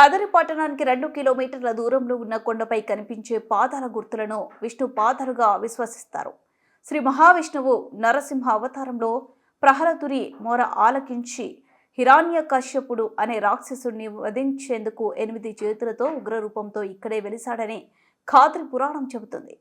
కదిరి పట్టణానికి 2 కిలోమీటర్ల దూరంలో ఉన్న కొండపై కనిపించే పాదాల గుర్తులను విష్ణు పాదాలుగా విశ్వసిస్తారు. శ్రీ మహావిష్ణువు నరసింహ అవతారంలో ప్రహ్లాదుని మొర ఆలకించి హిరణ్యకశ్యపుడు అనే రాక్షసుడిని వధించేందుకు 8 చేతులతో ఉగ్రరూపంతో ఇక్కడే వెలిశాడని ఖాద్రి పురాణం చెబుతుంది.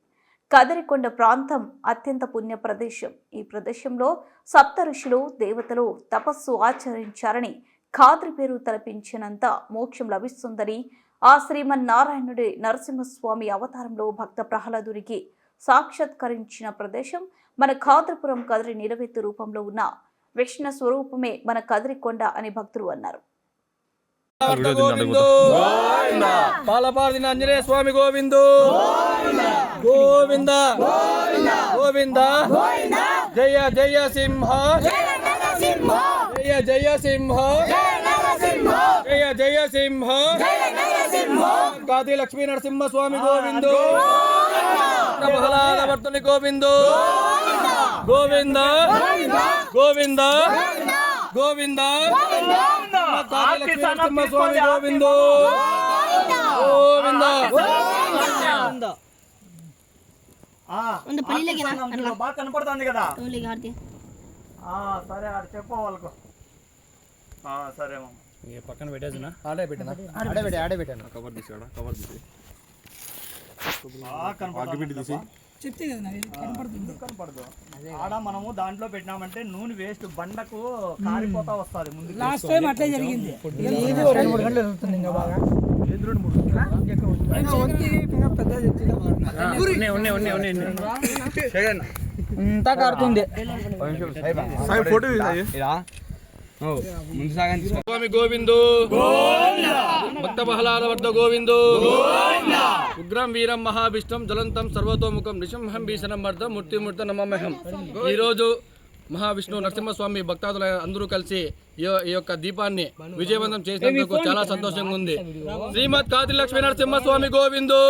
కదిరికొండ ప్రాంతం అత్యంత పుణ్య ప్రదేశం. ఈ ప్రదేశంలో సప్త ఋషులు దేవతలు తపస్సు ఆచరించారని ఖాద్రి పేరు తలపించినంత మోక్షం లభిస్తుందని, ఆ శ్రీమన్నారాయణుడి నరసింహస్వామి అవతారంలో భక్త ప్రహ్లాదునికి సాక్షాత్కరించిన ప్రదేశం మన ఖాద్రిపురం. కదిరి నిలవెత్తు రూపంలో ఉన్న విష్ణు స్వరూపమే మన కదిరికొండ అని భక్తులు అన్నారు. పాలపార్దిన ఆంజనేయ స్వామి గోవిందో గోవింద గోవింద జయ జయ సింహ జయ జయ సింహ జయ జయ సింహ కాది లక్ష్మీ నరసింహ స్వామి గోవిందో ప్రహ్లాదవర్తుని గోవిందో గోవింద గోవింద గోవింద నరసింహ స్వామి గోవిందో గోవింద బాగా కనపడుతుంది కదా. సరే ఆడ చెప్పు వాళ్ళకు. సరే పక్కన పెట్టేసినా ఆడే పెట్టాను కవర్ తీసాడా కవర్ తీసి చెప్తే కనపడదు. ఆడ మనము దాంట్లో పెట్టినామంటే నూనె వేస్ట్ బండకు కారిపోతా వస్తుంది. ముందు లాస్ట్ టైం అట్లే జరిగింది. 2-3 గంటలు జరుగుతుంది. ఇంకా బాగా ఇంత కారుతుంది. స్వామి గోవిందో భక్త ప్రహ్లాదవర్త గోవిందో ఉగ్రం వీరం మహావిష్ణుం జ్వలంతం సర్వతోముఖం నృసింహం భీషణం మర్దం మూర్తిమూర్త నమమహం. ఈరోజు మహావిష్ణు నరసింహస్వామి భక్తాదులు అందరూ కలిసి ఈ యొక్క దీపాన్ని విజయవంతం చేసినందుకు చాలా సంతోషంగా ఉంది. శ్రీమద్ కాది లక్ష్మీ నరసింహస్వామి గోవిందో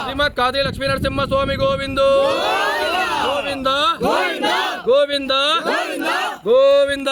శ్రీమద్ కాది లక్ష్మీ నరసింహస్వామి గోవిందో గోవింద గోవింద గోవింద.